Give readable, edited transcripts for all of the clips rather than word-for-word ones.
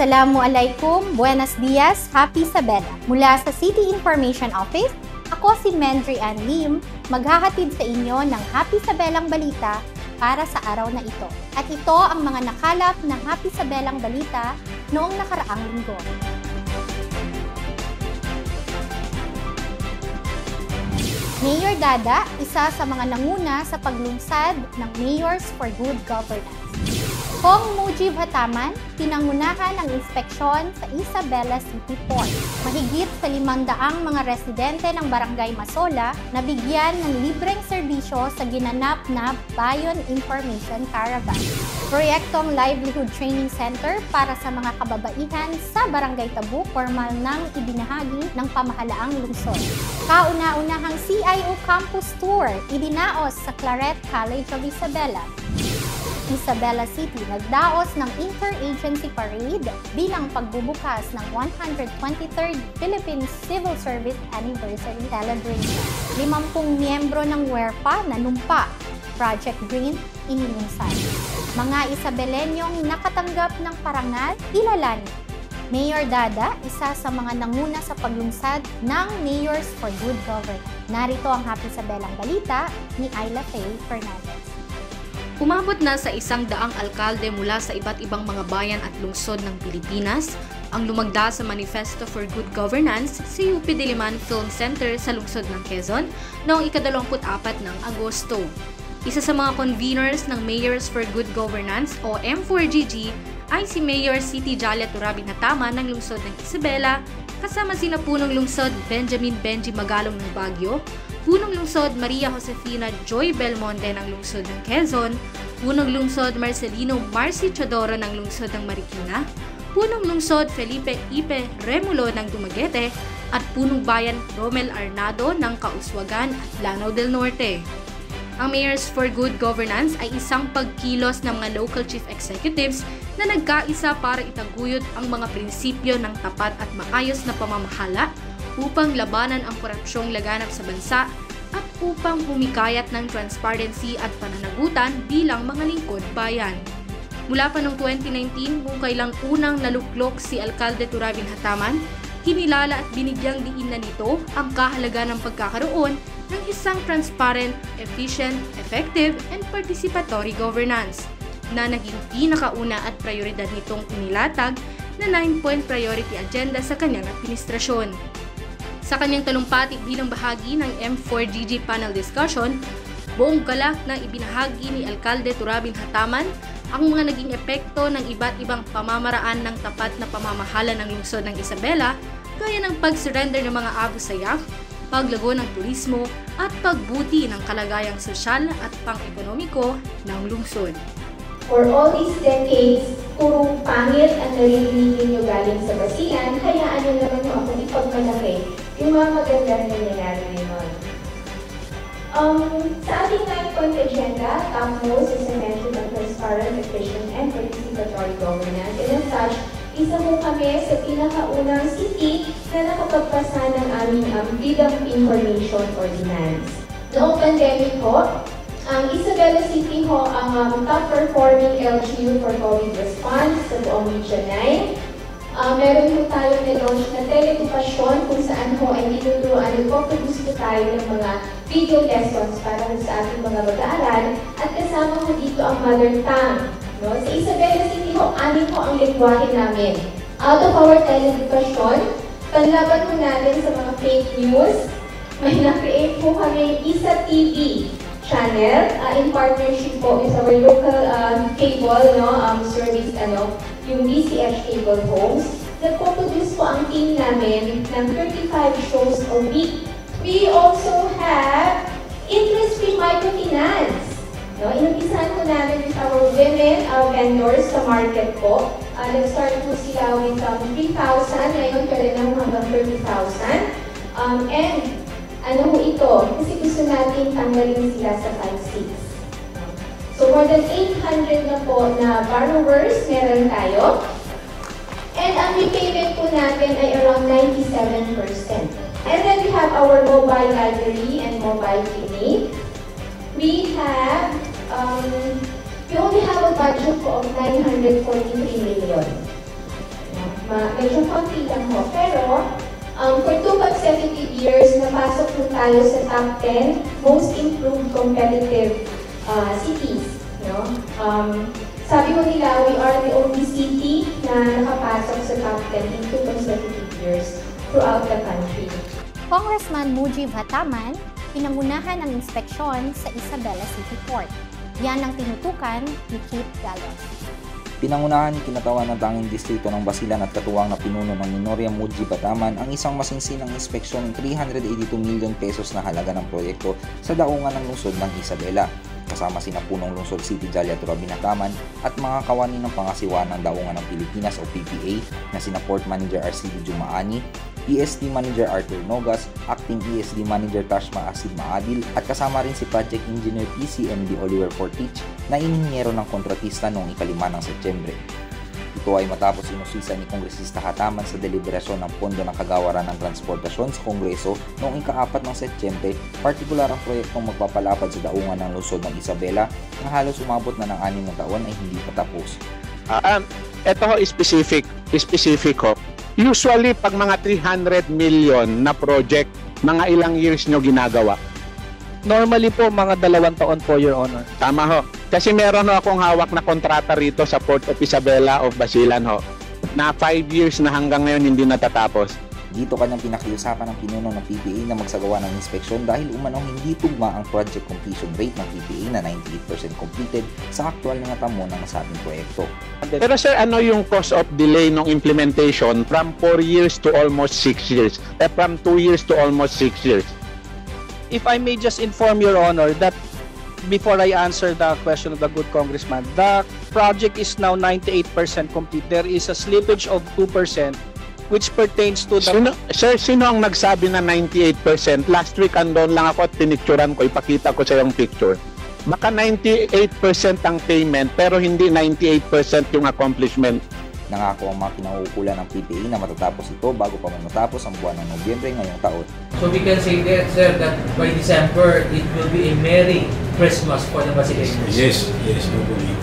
Assalamualaikum, buenos dias, happy Isabela. Mula sa City Information Office, ako si Mendry Ann Lim, maghahatid sa inyo ng Happy Isabelang Balita para sa araw na ito. At ito ang mga nakalap ng Happy Isabelang Balita noong nakaraang linggo. Mayor Dada, isa sa mga nanguna sa paglungsad ng Mayors for Good Governance. Kong Mujib Hataman, pinangunahan ang inspeksyon sa Isabela City Port. Mahigit sa 500 mga residente ng Barangay Masola na bigyan ng libreng serbisyo sa ginanap na Bayon Information Caravan. Proyektong Livelihood Training Center para sa mga kababaihan sa Barangay Tabu, formal nang ibinahagi ng pamahalaang lungsod. Kauna-unahang CIO Campus Tour, idinaos sa Claret College of Isabela. Isabela City nagdaos ng Inter-Agency Parade bilang pagbubukas ng 123rd Philippine Civil Service Anniversary Celebration. 50 miyembro ng WERPA nanumpa, Project Green inilunsad. Mga Isabelenyong nakatanggap ng parangal, ilalani. Mayor Dada, isa sa mga nanguna sa paglunsad ng Mayors for Good Governance. Narito ang Happy Isabelang Balita ni Ayla Faye Fernandez. Umabot na sa 100 alkalde mula sa iba't ibang mga bayan at lungsod ng Pilipinas ang lumagda sa Manifesto for Good Governance sa UP Diliman Film Center sa lungsod ng Quezon noong ika-24 ng Agosto. Isa sa mga conveners ng Mayors for Good Governance o M4GG ay si Mayor City Jalia Turabin Hataman ng lungsod ng Isabela, kasama sina punong lungsod Benjamin Benji Magalong ng Baguio, punong lungsod Maria Josefina Joy Belmonte ng lungsod ng Quezon, punong lungsod Marcelino Marcy Chodoro ng lungsod ng Marikina, punong lungsod Felipe Ipe Remulo ng Dumaguete, at punong bayan Romel Arnado ng Kauswagan at Lanao del Norte. Ang Mayors for Good Governance ay isang pagkilos ng mga local chief executives na nagkaisa para itaguyod ang mga prinsipyo ng tapat at maayos na pamamahala upang labanan ang korupsyong laganap sa bansa at upang humikayat ng transparency at pananagutan bilang mga lingkod bayan. Mula pa noong 2019, kung kailang unang naluklok si Alcalde Turabin Hataman, hinilala at binigyang diin na nito ang kahalagan ng pagkakaroon ng isang transparent, efficient, effective, and participatory governance na naging pinakauna at prioridad nitong inilatag na 9-point priority agenda sa kanyang administrasyon. Sa kanyang talumpati bilang bahagi ng M4GG panel discussion, buong galak na ibinahagi ni Alcalde Turabin Hataman ang mga naging epekto ng iba't ibang pamamaraan ng tapat na pamamahala ng lungsod ng Isabela, gaya ng pag-surrender ng mga Abu Sayyaf, paglago ng turismo, at pagbuti ng kalagayang sosyal at pang-ekonomiko ng lungsod. For all these decades, puro pangit ang naririnig ninyo galing sa basilan, hayaan nyo naman yung akong ipagmalaki yung mga magandang nangyayari ngayon. Sa ating 9-point agenda, topmost is a mention of transparent, efficient, and participatory governance. And as such, isa po kami sa pinakaunang city na nakapagpasa ng aming Freedom Information Ordinance. Noong pandemic ho, ang Isabela City ho ang top-performing LGU for COVID response sa buong Region 9. Meron po tayong na-launch na teleedukasyon kung saan ho ay tinuturuan, nagpo-produce po tayo ng mga video lessons para sa ating mga mag-aaral at kasama ho dito ang mother tongue. No? Sa Isabela City ho, anin ho ang lingwahe namin. Out of our teleedukasyon, panlaban ho natin sa mga fake news, may na-create po kami Isa TV channel in partnership po with our local cable service, yung DCH Cable Homes. Nagpo-produce po ang team namin ng 35 shows a week. We also have interest-free microfinance. No? Inumpisahan po namin with our women vendors sa market po. Nag-start po sila with 3,000, ngayon pwede na hanggang 30,000. And ano ho ito? Kasi gusto natin tanggalin sila sa 5-6. So more than 800 na po na borrowers meron tayo. And ang repayment po natin ay around 97%. And then we have our mobile library and mobile clinic. We have, we only have a budget po of 943 million. medyo konti lang ho. Pero, for 2 consecutive years, napasok po tayo sa top 10 most improved competitive cities. No? Sabi ko nila, we are the only city na nakapasok sa top 10 in 2 consecutive years throughout the country. Congressman Mujib Hataman, pinangunahan ang inspeksyon sa Isabela City Port. Yan ang tinutukan ni Kit Galos. Pinangunahan ni kinatawan ng tanging distrito ng Basilan at katuwang na pinuno ng Minoria Mujib Hataman ang isang masinsinang inspeksyon ng 382 million pesos na halaga ng proyekto sa daungan ng lungsod ng Isabela. Kasama sina punong lungsod City Jalia Turabin Hataman at mga kawani ng pangasiwaan ng daungan ng Pilipinas o PPA na sina Port Manager RCD Jumaani, ESD Manager Arthur Nogas, Acting ESD Manager Tashma Asid Maadil at kasama rin si Project Engineer PCMD Oliver Fortich na inhinyero ng kontratista noong 5 ng Setyembre. Ito ay matapos inusisa ni Kongresista Hataman sa deliberasyon ng Pondo ng Kagawaran ng Transportasyon sa Kongreso noong 4 ng Setyembre, partikular ang proyektong magpapalapad sa daungan ng lungsod ng Isabela na halos umabot na ng 6 na taon ay hindi pa tapos. Ito ho specific ho. Usually, pag mga 300 million na project, mga ilang years nyo ginagawa? Normally po, mga 2 taon po, Your Honor. Tama ho. Kasi meron ho akong hawak na kontrata rito sa Port of Isabela of Basilan ho, na 5 years na hanggang ngayon hindi natatapos. Dito kanyang pinakiusapan ng pinuno ng PPA na magsagawa ng inspeksyon dahil umanong hindi tugma ang project completion rate ng PPA na 98% completed sa aktual na tamo ng nasabing proyekto. Pero sir, ano yung cause of delay ng implementation from 4 years to almost 6 years? From 2 years to almost 6 years? If I may just inform Your Honor that before I answer the question of the good congressman, the project is now 98% complete. There is a slippage of 2% which pertains to the... Sino ang nagsabi na 98%? Last week andon lang ako at pinicturan ko, ipakita ko sa yung picture. Baka 98% ang payment pero hindi 98% yung accomplishment. Nangako ang mga kinauukulan ng PPA na matatapos ito bago pa matapos ang buwan ng Nobyembre ngayong taon. So we can say that, sir, that by December, it will be a Merry Christmas for the Basileños. Yes, hopefully.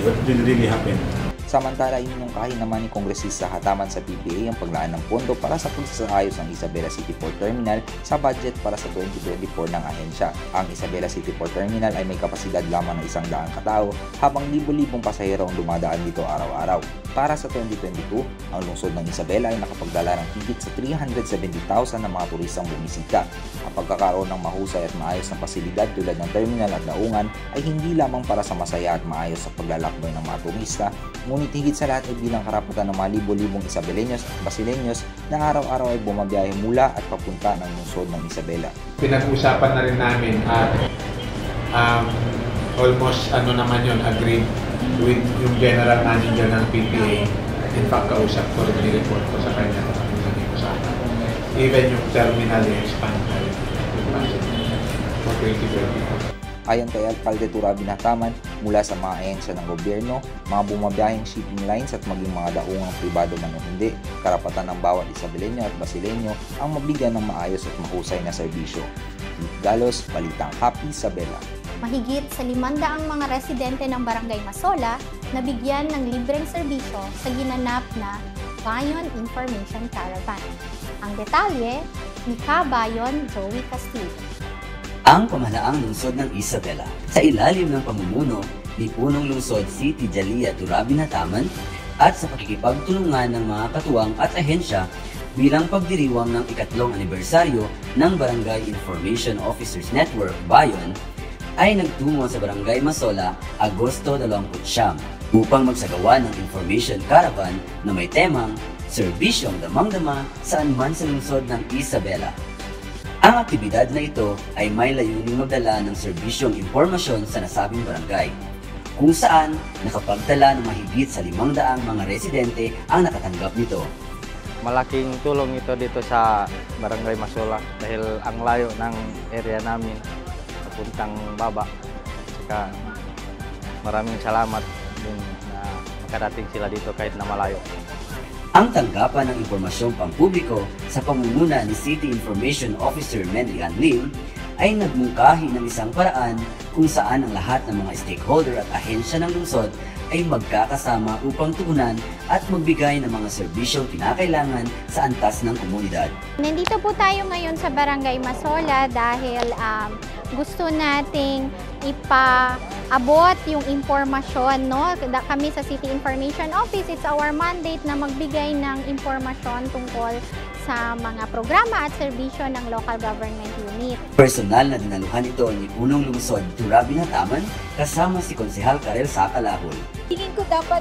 That will really happen. Samantala, inunungkahin naman ni Kongresista Hataman sa PPA ang paglaan ng pondo para sa pagsasaayos ng Isabela City Port Terminal sa budget para sa 2024 ng ahensya. Ang Isabela City Port Terminal ay may kapasidad lamang ng 100 katao habang libo-libong pasahero ang dumadaan dito araw-araw. Para sa 2022, ang lungsod ng Isabela ay nakapagdala ng higit sa 370,000 na mga turistang bumisita. Ang pagkakaroon ng mahusay at maayos na pasilidad tulad ng terminal at daungan ay hindi lamang para sa masaya at maayos sa paglalakbay ng mga turista, ngunit higit sa lahat ay bilang karapatan ng mga libo-libong Isabeleños at Basileños na araw-araw ay bumabiyahe mula at papunta ng lungsod ng Isabela. Pinag-usapan na rin namin at almost agreed with yung general manager ng PPA. In fact, kausap ko rin, ni-report ko sa kanya even yung terminal expand na rin for 2024. Ayon kay Alcalde Turabin Hataman, mula sa mga ahensya ng gobyerno, mga bumabiyaheng shipping lines at maging mga daungang pribado man o hindi, karapatan ng bawat Isabeleño at Basileño ang mabigyan ng maayos at mahusay na serbisyo. Kit Galos, Balitang Happy Isabela. Mahigit sa 500 mga residente ng Barangay Masola na bigyan ng libreng serbisyo sa ginanap na Bayon Information Caravan. Ang detalye ni Kabayon Joey Castillo. Ang pamahalaang lungsod ng Isabela sa ilalim ng pamumuno ni Punong Lungsod City Jalia Turabin Hataman at sa pakikipagtulungan ng mga katuwang at ahensya bilang pagdiriwang ng 3 anibersaryo ng Barangay Information Officers Network Bayon ay nagtungo sa Barangay Masola Agosto 29 upang magsagawa ng Information Caravan na may temang Serbisyong Damang-Dama saan man sa lungsod ng Isabela. Ang aktibidad na ito ay may layuning magdala ng serbisyong impormasyon sa nasabing barangay, kung saan nakapagtala ng mahigit sa 500 mga residente ang nakatanggap nito. Malaking tulong ito dito sa Barangay Masola dahil ang layo ng area namin papuntang baba. Saka maraming salamat din na makarating sila dito kahit na malayo. Ang tanggapan ng impormasyong pampubliko sa pamumuna ni City Information Officer Mendrian Lim ay nagmungkahi ng isang paraan kung saan ang lahat ng mga stakeholder at ahensya ng lungsod ay magkakasama upang tugunan at magbigay ng mga serbisyong kinakailangan sa antas ng komunidad. Nandito po tayo ngayon sa Barangay Masola dahil gusto nating ipaabot yung impormasyon, no? Kami sa City Information Office, it's our mandate na magbigay ng impormasyon tungkol sa mga programa at serbisyo ng local government unit. Personal na dinaluhan ito ni Punong Lungsod Turabi Nataman kasama si Konsehal Karel Sakalahol. Tingin ko dapat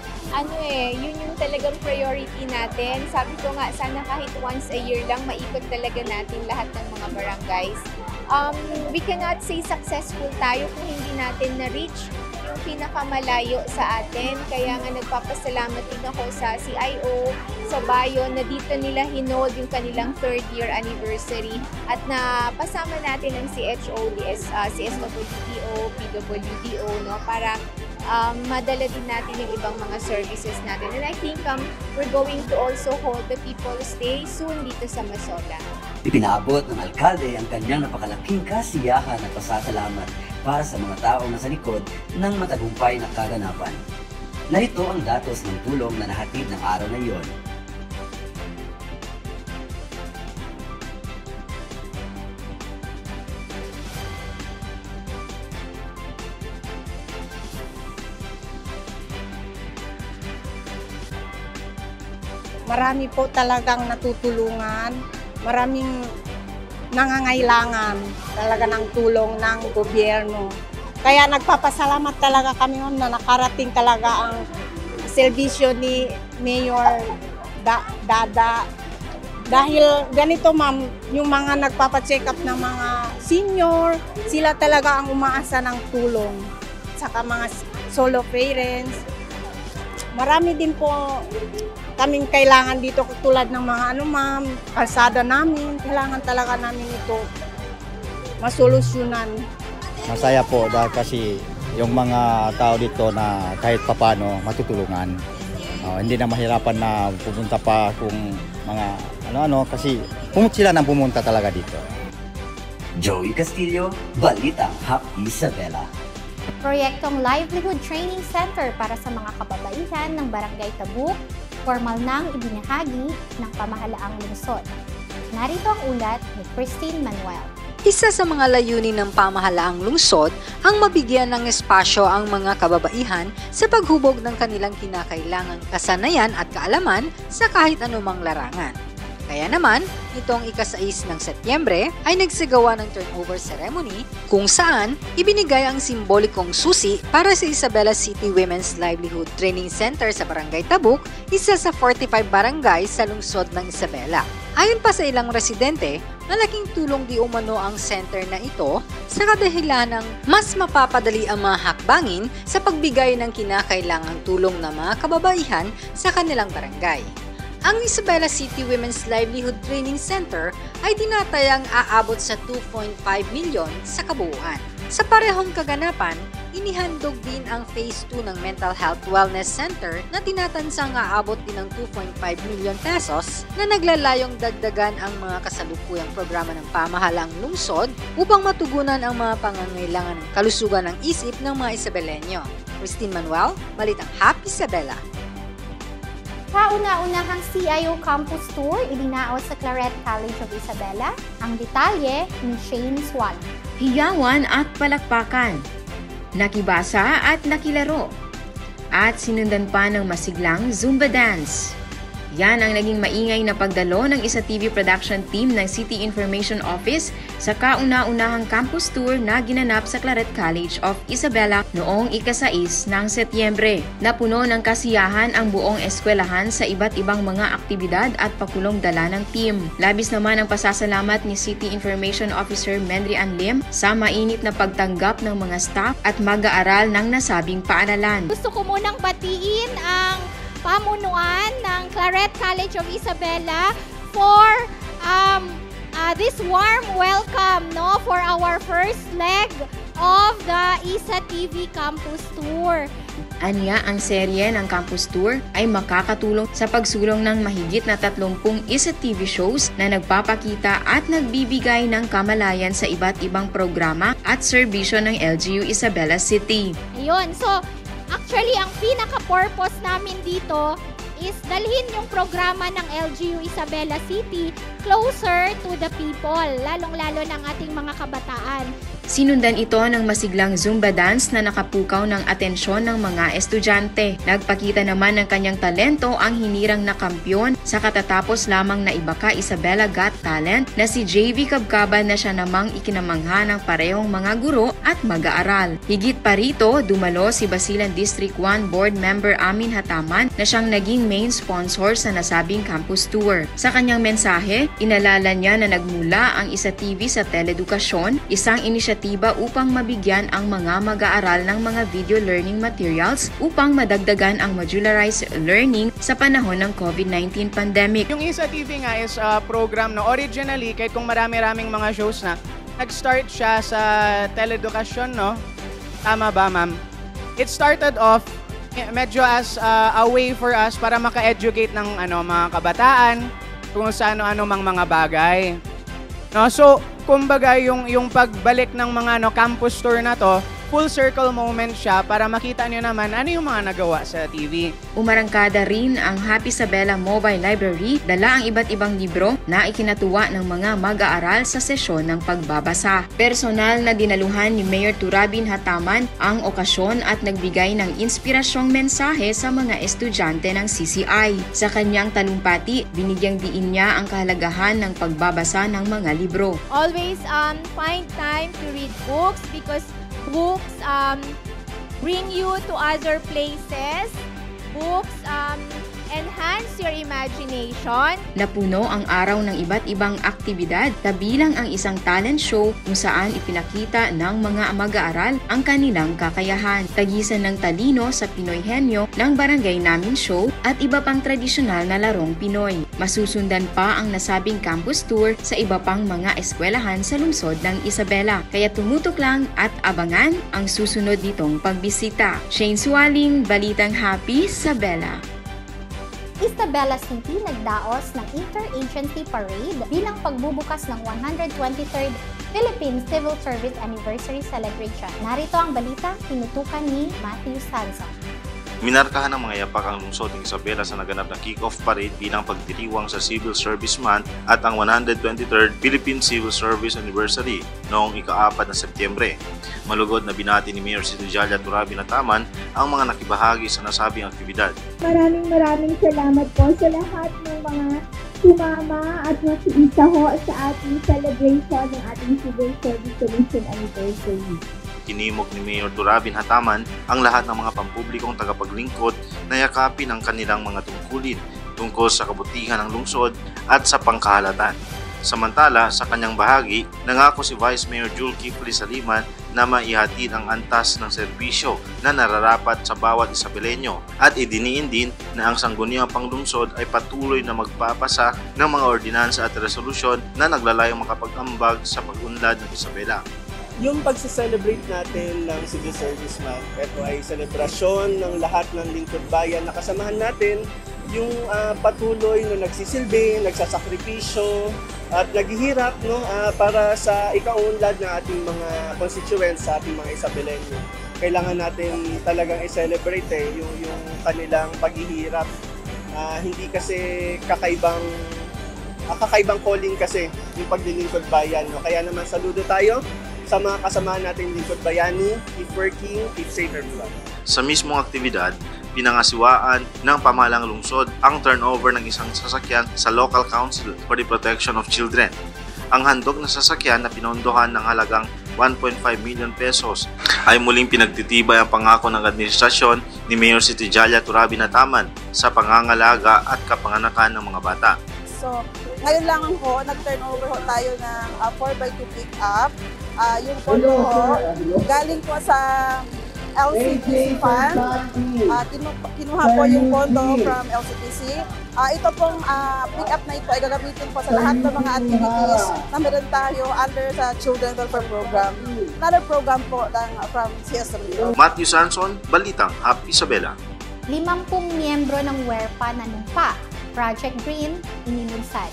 yun yung talagang priority natin. Sabi ko nga, sana kahit once a year lang maikot talaga natin lahat ng mga barangays. We cannot say successful tayo kung hindi natin na-reach yung pinakamalayo sa atin. Kaya nga nagpapasalamat din ako sa CIO, sa Bayon, na dito nila hinold yung kanilang 3rd year anniversary at napasama natin ang CHO, CSWDO, PWDO, no, para madala din natin yung ibang mga services natin. And I think we're going to also hold the People's Day soon dito sa Masola. Ipinaabot ng alkalde ang kanyang napakalaking kasiyahan at pasasalamat para sa mga taong nasa likod ng matagumpay na kaganapan. Narito ang datos ng tulong na nahatid ng araw na iyon. Marami po talagang natutulungan, maraming nangangailangan talaga ng tulong ng gobyerno. Kaya nagpapasalamat talaga kami na nakarating talaga ang serbisyo ni Mayor Dada. Dahil ganito ma'am, yung mga nagpapacheck up ng mga senior, sila talaga ang umaasa ng tulong. Saka mga solo parents. Marami din po kaming kailangan dito tulad ng mga ma'am, kalsada namin, kailangan talaga namin ito masolusyonan. Masaya po dahil kasi yung mga tao dito na kahit papano matutulungan. Hindi na mahirapan na pumunta pa kung mga kasi sila nang pumunta talaga dito. Joey Castillo, Balitang Hap Isabela. Proyektong Livelihood Training Center para sa mga kababaihan ng Barangay Tabuk, formal nang ibinahagi ng pamahalaang lungsod. Narito ang ulat ni Christine Manuel. Isa sa mga layunin ng pamahalaang lungsod ang mabigyan ng espasyo ang mga kababaihan sa paghubog ng kanilang kinakailangang kasanayan at kaalaman sa kahit anumang larangan. Kaya naman, nitong ika-6 ng Setyembre ay nagsagawa ng turnover ceremony kung saan ibinigay ang simbolikong susi para sa Isabela City Women's Livelihood Training Center sa Barangay Tabuk, isa sa 45 barangay sa lungsod ng Isabela. Ayon pa sa ilang residente, malaking tulong di umano ang center na ito sa kadahilan ng mas mapapadali ang mga hakbangin sa pagbigay ng kinakailangang tulong ng mga kababaihan sa kanilang barangay. Ang Isabela City Women's Livelihood Training Center ay tinatayang aabot sa 2.5 milyon sa kabuuan. Sa parehong kaganapan, inihandog din ang Phase 2 ng Mental Health Wellness Center na tinatansang aabot din ng 2.5 milyon pesos na naglalayong dagdagan ang mga kasalukuyang programa ng pamahalaang lungsod upang matugunan ang mga pangangailangan ng kalusugan ng isip ng mga Isabelenyo. Christine Manuel, Balitang Hap Isabela. Kauna-unahang CIO Campus Tour idinaos sa Claret College of Isabela. Ang detalye ni Shane Swan. Hiyawan at palakpakan, nakibasa at nakilaro, at sinundan pa ng masiglang Zumba dance. Yan ang naging maingay na pagdalo ng Isa TV production team ng City Information Office sa kauna-unahang campus tour na ginanap sa Claret College of Isabela noong ika-6 ng Setyembre. Napuno ng kasiyahan ang buong eskwelahan sa iba't ibang mga aktibidad at pakulong dala ng team. Labis naman ang pasasalamat ni City Information Officer Menry Ann Lim sa mainit na pagtanggap ng mga staff at mag-aaral ng nasabing paaralan. Gusto ko munang batiin ang pamunuan ng Claret College of Isabela for this warm welcome for our first leg of the Isa TV Campus Tour. Anya, ang serye ng Campus Tour ay makakatulong sa pagsulong ng mahigit na 30 Isa TV shows na nagpapakita at nagbibigay ng kamalayan sa iba't ibang programa at serbisyo ng LGU Isabela City. Ayun, so Actually, ang pinaka-purpose namin dito is dalhin yung programa ng LGU Isabela City closer to the people, lalong-lalo ng ating mga kabataan. Sinundan ito ng masiglang Zumba dance na nakapukaw ng atensyon ng mga estudyante. Nagpakita naman ng kanyang talento ang hinirang na kampyon sa katatapos lamang na Ibaka Isabela Got Talent na si JV Cabcaban na siya namang ikinamangha ng parehong mga guro at mag-aaral. Higit pa rito, dumalo si Basilan District 1 Board Member Amin Hataman na siyang naging main sponsor sa nasabing campus tour. Sa kanyang mensahe, inalala niya na nagmula ang Isa TV sa Teledukasyon, isang inisyatiba upang mabigyan ang mga mag-aaral ng mga video learning materials upang madagdagan ang modularized learning sa panahon ng COVID-19 pandemic. Yung Isa TV nga is a program na originally, kahit kung marami-raming mga shows na, nag-start siya sa Teledukasyon, no? Tama ba, ma'am? It started off medyo as a way for us para maka-educate ng mga kabataan kung sa ano-ano mang mga bagay. No, so kumbaga yung pagbalik ng mga campus tour na to, full circle moment siya para makita niyo naman ano yung mga nagawa sa TV. Umarangkada rin ang Happy Isabela Mobile Library, dala ang iba't ibang libro na ikinatuwa ng mga mag-aaral sa sesyon ng pagbabasa. Personal na dinaluhan ni Mayor Turabin Hataman ang okasyon at nagbigay ng inspirasyong mensahe sa mga estudyante ng CCI. Sa kanyang talumpati, binigyang diin niya ang kahalagahan ng pagbabasa ng mga libro. Always find time to read books because books bring you to other places. Books enhance your imagination. Napuno ang araw ng iba't ibang aktibidad, kabilang ang isang talent show kung saan ipinakita ng mga mag-aaral ang kanilang kakayahan. Tagisan ng talino sa Pinoy Henyo ng Barangay Namin Show at iba pang tradisyonal na larong Pinoy. Masusundan pa ang nasabing campus tour sa iba pang mga eskwelahan sa lungsod ng Isabela. Kaya tumutok lang at abangan ang susunod nitong pagbisita. Shane Sualing, Balitang Happy Isabela. Isabela City nagdaos ng Inter-Agency Parade bilang pagbubukas ng 123rd Philippine Civil Service Anniversary Celebration. Narito ang balita, tinutukan ni Matthew Sanson. Minarkahan ng mga yapak ang lungsod ng Isabela sa naganap na kick-off parade bilang pagdiriwang sa Civil Service Month at ang 123rd Philippine Civil Service Anniversary noong ika-4 na Setyembre. Malugod na binati ni Mayor si Tijalia Turabin Hataman ang mga nakibahagi sa nasabing aktibidad. Maraming salamat po sa lahat ng mga sumama at nakiisa ho sa ating celebration ng ating Civil Service Commission Anniversary. Kinimok ni Mayor Turabin Hataman ang lahat ng mga pampublikong tagapaglingkod na yakapin ang kanilang mga tungkulin tungkol sa kabutihan ng lungsod at sa pangkahalatan. Samantala, sa kanyang bahagi, nangako si Vice Mayor Jul Kifli Saliman na maihatid ang antas ng serbisyo na nararapat sa bawat Isabelenyo at idiniin din na ang sangguniang panglungsod ay patuloy na magpapasa ng mga ordinansa at resolusyon na naglalayong makapag-ambag sa pag-unlad ng Isabela. Yung pagse-celebrate natin ng Civil Service Month, ito ay selebrasyon ng lahat ng lingkod bayan na kasamahan natin yung patuloy na nagsisilbi, nagsasakripisyo at naghihirap para sa ikaunlad ng ating mga constituents sa ating mga Isabelenyo. Kailangan natin talagang i-celebrate yung kanilang paghihirap. Hindi kasi kakaibang calling kasi yung paglilingkod bayan. Kaya naman saludo tayo sa mga kasamahan natin lingkod bayani, keep working, keep safe everyone. Sa mismong aktibidad, pinangasiwaan ng pamahalang lungsod ang turnover ng isang sasakyan sa Local Council for the Protection of Children. Ang handog na sasakyan na pinondohan ng halagang 1.5 million pesos ay muling pinagtitibay ang pangako ng administrasyon ni Mayor si Tijalia Turabin Hataman sa pangangalaga at kapanganakan ng mga bata. So, ngayon lang ho, nag-turnover ho tayo ng 4x2 pick-up. Yung pondo ho, galing po sa LCPC Fund. Kinuha po yung pondo from LCPC. Ito pong pick-up na ito ay gagamitin po sa lahat ng mga activities na meron tayo under sa Children Welfare Program. Another program po from CSW. Matthew Sanson, Balitang Happy Isabela. 50 miyembro ng WERPA nanumpa. Project Green, inilunsad.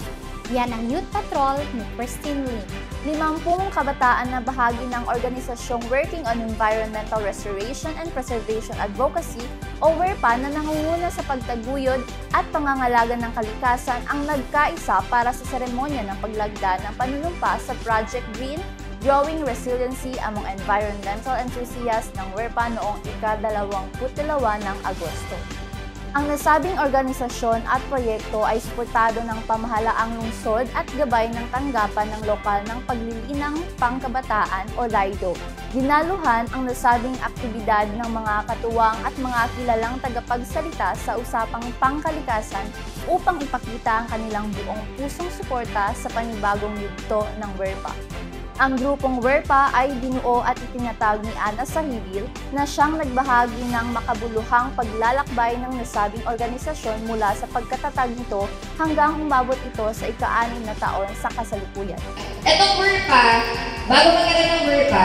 Yan ang Youth Patrol ni Christine Lim. 50 kabataan na bahagi ng organisasyong Working on Environmental Restoration and Preservation Advocacy o WERPA na nangunguna sa pagtaguyod at pangangalaga ng kalikasan ang nagkaisa para sa seremonya ng paglagda ng panunumpa sa Project Green, Growing Resiliency among Environmental Enthusiasts ng WERPA noong ika-22 ng Agosto. Ang nasabing organisasyon at proyekto ay suportado ng pamahalaang lungsod at gabay ng tanggapan ng lokal ng paglilinang pangkabataan o LIDO. Dinaluhan ang nasabing aktibidad ng mga katuwang at mga kilalang tagapagsalita sa usapang pangkalikasan upang ipakita ang kanilang buong pusong suporta sa panibagong yugto ng WERPA. Ang grupong WERPA ay binuo at itinatag ni Ana Sahibil na siyang nagbahagi ng makabuluhang paglalakbay ng nasabing organisasyon mula sa pagkatatag nito hanggang umabot ito sa ika-6 na taon sa kasalukuyan. Etong WERPA, bago magkaroon ng WERPA,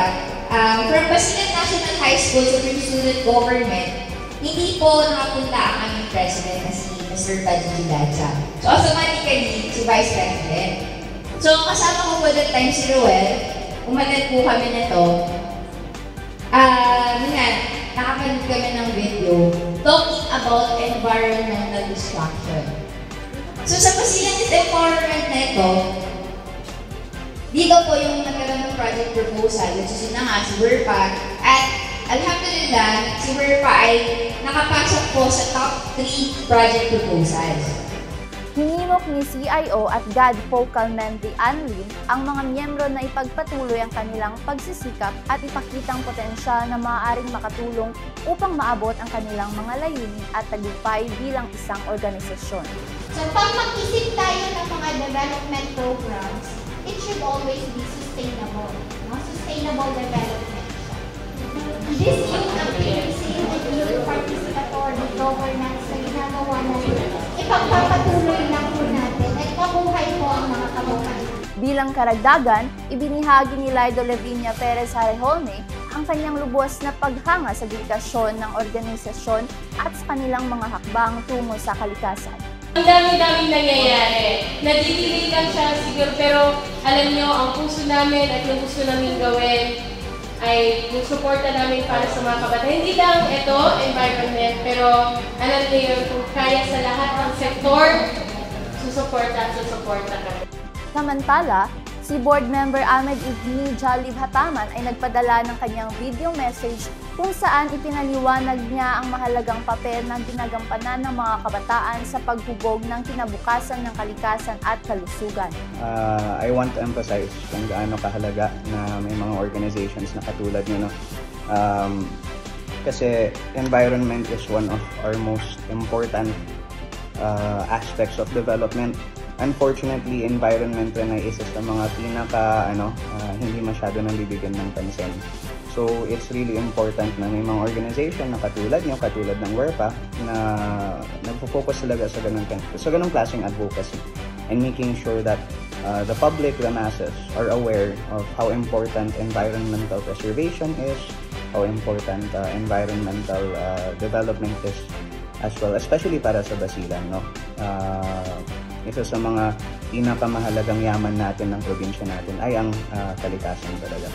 from Basilan National High School Supreme Student Government, hindi po nakapunta ang aming president na si Mr. Padji Lanza. So automatically, si Vice President. So, kasama ko po that time si Ruel, umattend po kami nito. Nakapanood kami ng video talking about environmental destruction. So, sa Basilan Empowerment na ito, dito po yung nagkaroon ng project proposal, which is na nga si WERPA, at alhamdulillah, si WERPA ay nakapasok po sa top 3 project proposals. Hinimok ni CIO at GAD Focal Mendy Anlin ang mga miyembro na ipagpatuloy ang kanilang pagsisikap at ipakitang potensyal na maaaring makatulong upang maabot ang kanilang mga layunin at tagumpay bilang isang organisasyon. So pag mag-isip tayo ng mga development programs, it should always be sustainable. No? Sustainable development. This youth activism and youth participatory governance na ginagawa natin, ipagpapatuloy lang po natin at mabuhay po ang mga kabuhay. Bilang karagdagan, ibinihagi ni Lido Lavinia Perez Harejolme ang kanyang lubos na paghanga sa dedikasyon ng organisasyon at sa kanilang mga hakbang tungo sa kalikasan. Ang dami-daming nangyayari. Nadidelay lang siya siguro, pero alam nyo, ang puso namin at yung gusto namin gawin ay yung suporta namin para sa mga kabataan. Hindi lang ito, environment, pero alam niyo kung kaya sa lahat ng sektor, susuporta kami. Samantala, si board member Ahmed Ibni Jalib Hataman ay nagpadala ng kanyang video message kung saan ipinaliwanag niya ang mahalagang papel na ginagampanan ng mga kabataan sa paghubog ng kinabukasan ng kalikasan at kalusugan. I want to emphasize kung gaano kahalaga na may mga organizations na katulad nyo. No? Kasi environment is one of our most important aspects of development. Unfortunately, environment rin ay isa sa mga hindi masyado nang bibigyan ng pansin. So, it's really important na may mga organization na katulad nyo, katulad ng WERPA, na nagpo-focus talaga sa ganung klaseng advocacy and making sure that the public, the masses, are aware of how important environmental preservation is, how important environmental development is as well, especially para sa Basilan. No? Isa sa mga pinakamahalagang yaman natin ng probinsya natin ay ang kalikasan talaga.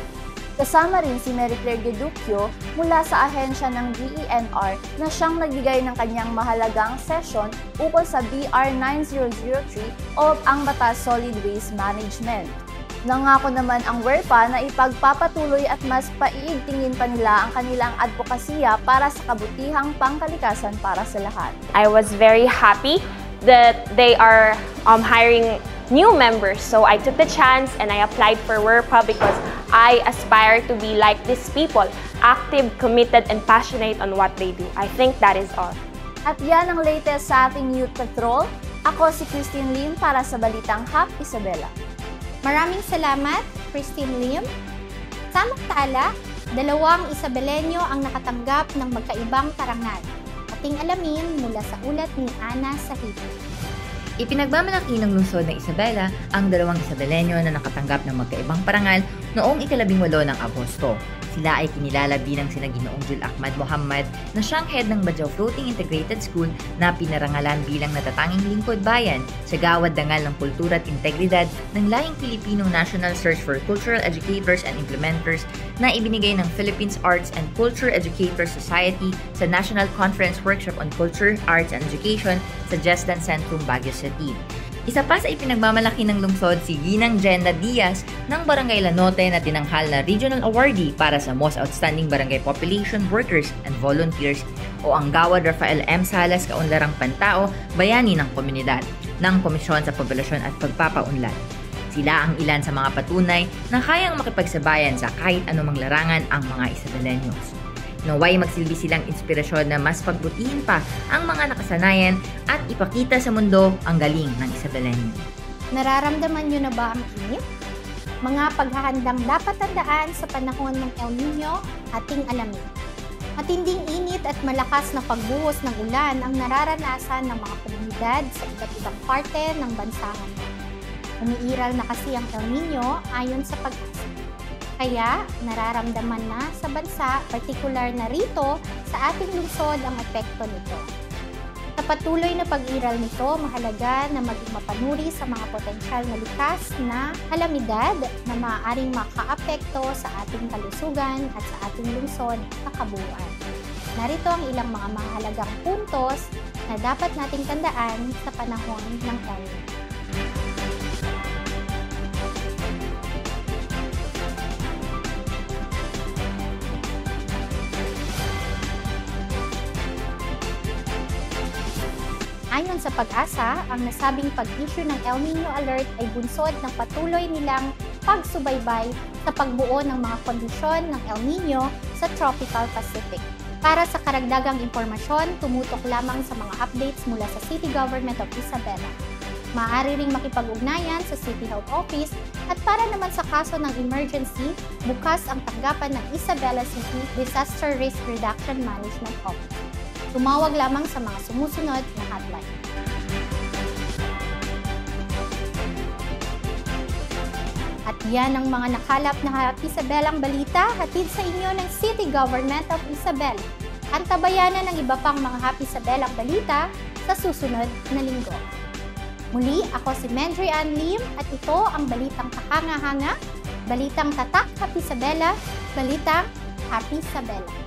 Kasama rin si Mary Claire Geduccio mula sa ahensya ng DENR na siyang nagbigay ng kanyang mahalagang session ukol sa BR 9003 o ang Batas Solid Waste Management. Nangako naman ang WERPA na ipagpapatuloy at mas paiigtingin pa nila ang kanilang advokasya para sa kabutihang pangkalikasan para sa lahat. I was very happy that they are hiring new members. So I took the chance and I applied for WERPA because I aspire to be like these people, active, committed, and passionate on what they do. I think that is all. At yan ang latest sa ating Youth Patrol. Ako si Christine Lim para sa Balitang Hap Isabela. Maraming salamat, Christine Lim. Samantala, 2 Isabelenyo ang nakatanggap ng magkaibang parangal. Ating alamin mula sa ulat ni Ana Sahibil. Ipinagmamalaki ng lungsod ng Isabela ang 2 Isabelenyo na nakatanggap ng magkaibang parangal noong 18 ng Agosto. Sila ay kinilala bilang sina Ginoong Jul Ahmad Muhammad na siyang head ng Bajau Floating Integrated School na pinarangalan bilang natatanging lingkod bayan sa gawad dangal ng kultura at integridad ng lahing Pilipinong National Search for Cultural Educators and Implementers na ibinigay ng Philippines Arts and Culture Educators Society sa National Conference Workshop on Culture, Arts and Education sa Jesdan Centrum, Baguio City. Isa pa sa ipinagmamalaki ng lungsod si Ginang Jenna Diaz ng Barangay Lanote na tinanghal na Regional Awardee para sa Most Outstanding Barangay Population Workers and Volunteers o ang Gawad Rafael M. Salas Kaunlarang Pantao, bayani ng komunidad ng Komisyon sa Populasyon at Pagpapaunlad. Sila ang ilan sa mga patunay na kayang makipagsabayan sa kahit anumang larangan ang mga Isabeleños. Naway magsilbi silang inspirasyon na mas pagbutihin pa ang mga nakasanayan at ipakita sa mundo ang galing ng Isabeleño. Nararamdaman nyo na ba ang init? Mga paghahandang dapat tandaan sa panahon ng El Nino, ating alamin. Matinding init at malakas na pagbuhos ng ulan ang nararanasan ng mga komunidad sa iba't ibang parte ng bansa ngayon. Umiiral na kasi ang El Nino ayon sa Pag-asa. Kaya nararamdaman na sa bansa, partikular na rito sa ating lungsod ang epekto nito. Sa patuloy na pag-iral nito, mahalaga na maging mapanuri sa mga potensyal na likas na kalamidad na maaaring makaapekto sa ating kalusugan at sa ating lungsod sa kabuuan. Narito ang ilang mga mahalagang puntos na dapat nating tandaan sa panahon ng El Nino. Ayon sa Pag-asa, ang nasabing pag-issue ng El Nino Alert ay bunsod ng patuloy nilang pagsubaybay sa pagbuo ng mga kondisyon ng El Nino sa Tropical Pacific. Para sa karagdagang impormasyon, tumutok lamang sa mga updates mula sa City Government of Isabela. Maaari ring makipag-ugnayan sa City Health Office at para naman sa kaso ng emergency, bukas ang tanggapan ng Isabela City Disaster Risk Reduction Management Office. Tumawag lamang sa mga sumusunod na hotline. At yan ang mga nakalap na Happy Isabelang balita hatid sa inyo ng City Government of Isabela. Antabayanan ng iba pang mga Happy Isabelang balita sa susunod na linggo. Muli, ako si Mendry Ann Lim at ito ang Balitang Kahanga-hanga, Balitang Tatak Happy Isabela, Balitang Happy Isabela.